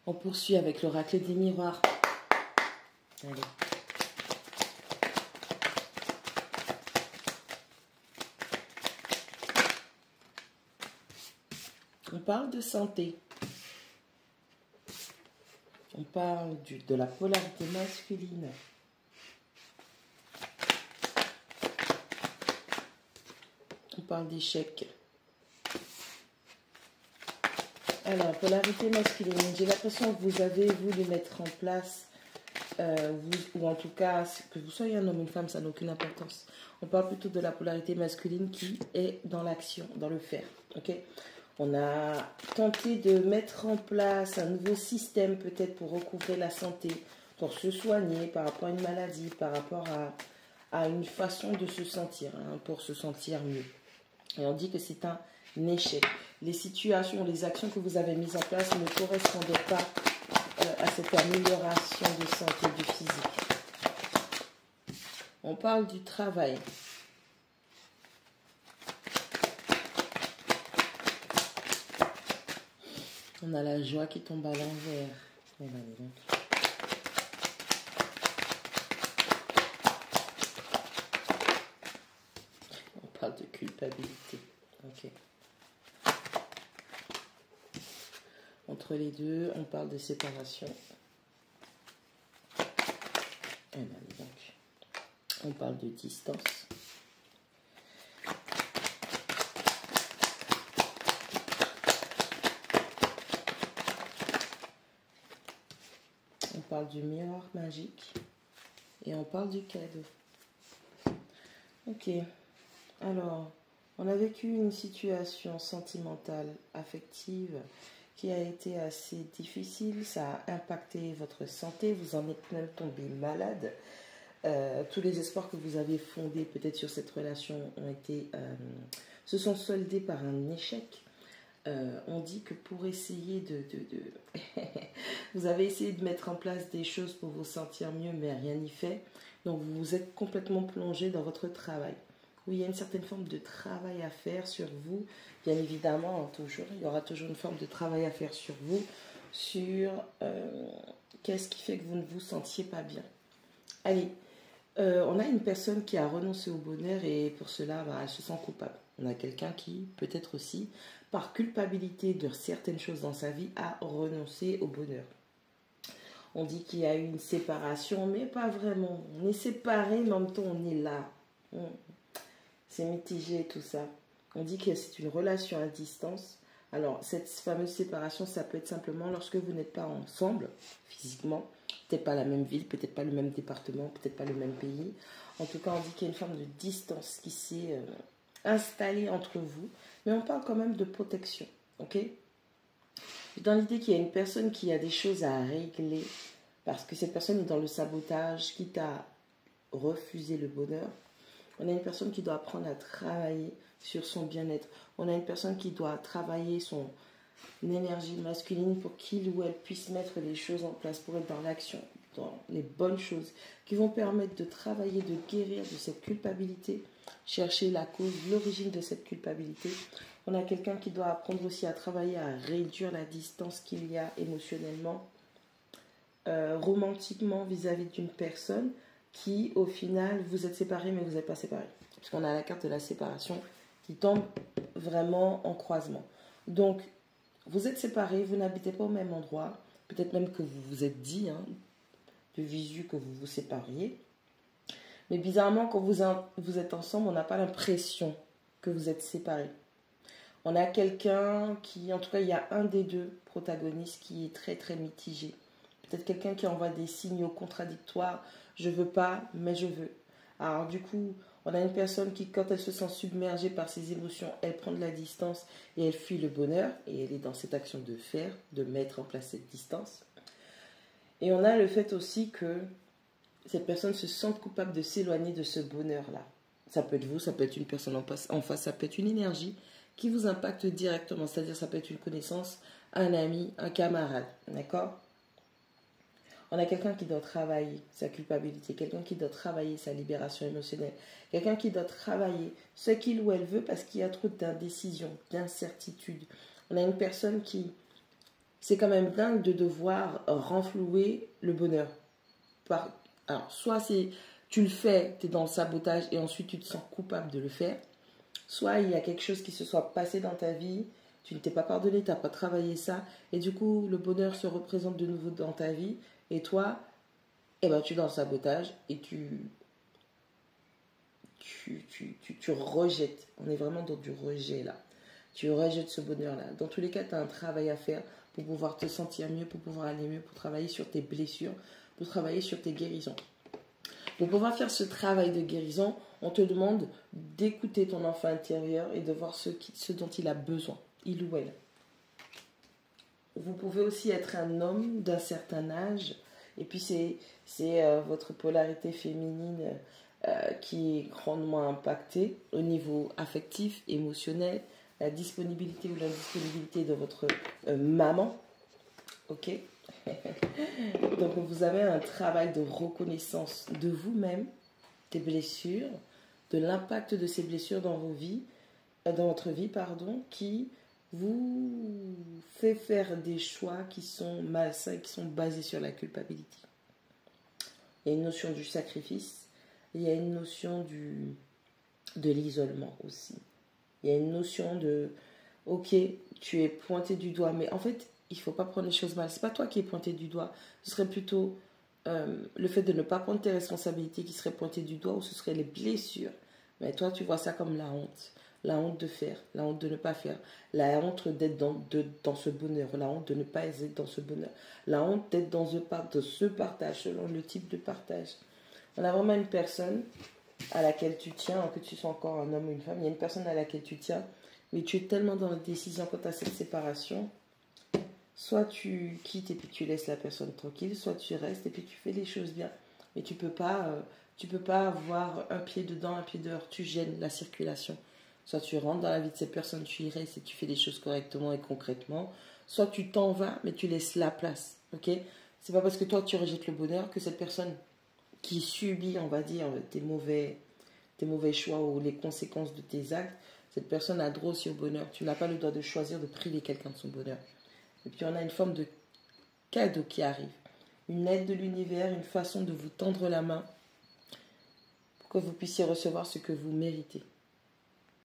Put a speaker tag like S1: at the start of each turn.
S1: On poursuit avec l'oracle des miroirs. Allez. On parle de santé. On parle de la polarité masculine. On parle d'échec. Alors, polarité masculine. J'ai l'impression que vous avez voulu mettre en place, ou en tout cas, que vous soyez un homme ou une femme, ça n'a aucune importance. On parle plutôt de la polarité masculine qui est dans l'action, dans le faire. Ok ? On a tenté de mettre en place un nouveau système peut-être pour recouvrer la santé, pour se soigner par rapport à une maladie, par rapport à une façon de se sentir, hein, pour se sentir mieux. Et on dit que c'est un échec. Les situations, les actions que vous avez mises en place ne correspondaient pas à cette amélioration de santé du physique. On parle du travail. On a la joie qui tombe à l'envers. On parle de culpabilité. Ok. Entre les deux, on parle de séparation. On parle de distance. On parle du miroir magique et on parle du cadeau. Ok, alors, on a vécu une situation sentimentale, affective, qui a été assez difficile. Ça a impacté votre santé, vous en êtes même tombé malade. Tous les espoirs que vous avez fondés peut-être sur cette relation se sont soldés par un échec. On dit que pour essayer vous avez essayé de mettre en place des choses pour vous sentir mieux, mais rien n'y fait. Donc vous vous êtes complètement plongé dans votre travail. Oui, il y a une certaine forme de travail à faire sur vous. Bien évidemment, toujours, il y aura toujours une forme de travail à faire sur vous, sur qu'est-ce qui fait que vous ne vous sentiez pas bien. Allez, on a une personne qui a renoncé au bonheur et pour cela, elle se sent coupable. On a quelqu'un qui, peut-être aussi, par culpabilité de certaines choses dans sa vie, a renoncé au bonheur. On dit qu'il y a eu une séparation, mais pas vraiment. On est séparés, mais en même temps, on est là. C'est mitigé tout ça. On dit que c'est une relation à distance. Alors, cette fameuse séparation, ça peut être simplement lorsque vous n'êtes pas ensemble, physiquement. Peut-être pas la même ville, peut-être pas le même département, peut-être pas le même pays. En tout cas, on dit qu'il y a une forme de distance qui s'est installée entre vous. Mais on parle quand même de protection, ok ? Dans l'idée qu'il y a une personne qui a des choses à régler, parce que cette personne est dans le sabotage, quitte à refuser le bonheur. On a une personne qui doit apprendre à travailler sur son bien-être. On a une personne qui doit travailler son énergie masculine pour qu'il ou elle puisse mettre les choses en place, pour être dans l'action, dans les bonnes choses qui vont permettre de travailler, de guérir de cette culpabilité, chercher la cause, l'origine de cette culpabilité. On a quelqu'un qui doit apprendre aussi à travailler, à réduire la distance qu'il y a émotionnellement, romantiquement vis-à-vis d'une personne qui, au final, vous êtes séparés, mais vous n'êtes pas séparés. Puisqu'on a la carte de la séparation qui tombe vraiment en croisement. Donc, vous êtes séparés, vous n'habitez pas au même endroit. Peut-être même que vous vous êtes dit, de visu, que vous vous sépariez. Mais bizarrement, quand vous êtes ensemble, on n'a pas l'impression que vous êtes séparés. On a quelqu'un qui, en tout cas, il y a un des deux protagonistes qui est très, très mitigé. Peut-être quelqu'un qui envoie des signaux contradictoires. Je veux pas, mais je veux. Alors du coup, on a une personne qui, quand elle se sent submergée par ses émotions, elle prend de la distance et elle fuit le bonheur. Et elle est dans cette action de faire, de mettre en place cette distance. Et on a le fait aussi que cette personne se sente coupable de s'éloigner de ce bonheur-là. Ça peut être vous, ça peut être une personne en face, ça peut être une énergie qui vous impacte directement. C'est-à-dire ça peut être une connaissance, un ami, un camarade. D'accord ? On a quelqu'un qui doit travailler sa culpabilité, quelqu'un qui doit travailler sa libération émotionnelle, quelqu'un qui doit travailler ce qu'il ou elle veut parce qu'il y a trop d'indécision, d'incertitude. On a une personne qui c'est quand même dingue de devoir renflouer le bonheur. Alors, soit tu le fais, tu es dans le sabotage et ensuite tu te sens coupable de le faire. Soit il y a quelque chose qui se soit passé dans ta vie, tu ne t'es pas pardonné, tu n'as pas travaillé ça, et du coup le bonheur se représente de nouveau dans ta vie, et toi, eh ben, tu es dans le sabotage et tu rejettes. On est vraiment dans du rejet là. Tu rejettes ce bonheur là. Dans tous les cas, tu as un travail à faire pour pouvoir te sentir mieux, pour pouvoir aller mieux, pour travailler sur tes blessures, pour travailler sur tes guérisons. Pour pouvoir faire ce travail de guérison, on te demande d'écouter ton enfant intérieur et de voir ce dont il a besoin, il ou elle. Vous pouvez aussi être un homme d'un certain âge, et puis c'est votre polarité féminine qui est grandement impactée au niveau affectif, émotionnel, la disponibilité ou l'indisponibilité de votre maman. Ok. Donc vous avez un travail de reconnaissance de vous-même, des blessures, de l'impact de ces blessures dans votre vie, qui vous fait faire des choix qui sont malsains, qui sont basés sur la culpabilité. Il y a une notion du sacrifice, il y a une notion de l'isolement aussi. Il y a une notion de, ok, tu es pointé du doigt, mais en fait, il ne faut pas prendre les choses mal. Ce n'est pas toi qui es pointé du doigt. Ce serait plutôt le fait de ne pas prendre tes responsabilités qui serait pointé du doigt, ou ce serait les blessures. Mais toi, tu vois ça comme la honte. La honte de faire, la honte de ne pas faire, la honte d'être dans ce bonheur, la honte de ne pas être dans ce bonheur, la honte d'être dans ce partage, selon le type de partage. On a vraiment une personne à laquelle tu tiens, que tu sois encore un homme ou une femme, il y a une personne à laquelle tu tiens, mais tu es tellement dans la décision quant à cette séparation. Soit tu quittes et puis tu laisses la personne tranquille, soit tu restes et puis tu fais les choses bien. Mais tu peux pas avoir un pied dedans, un pied dehors. Tu gênes la circulation. Soit tu rentres dans la vie de cette personne, tu y restes et tu fais les choses correctement et concrètement. Soit tu t'en vas, mais tu laisses la place. Ok ? C'est pas parce que toi tu rejettes le bonheur que cette personne qui subit, on va dire, tes mauvais choix ou les conséquences de tes actes, cette personne a droit aussi au bonheur. Tu n'as pas le droit de choisir de priver quelqu'un de son bonheur. Et puis on a une forme de cadeau qui arrive. Une aide de l'univers, une façon de vous tendre la main pour que vous puissiez recevoir ce que vous méritez.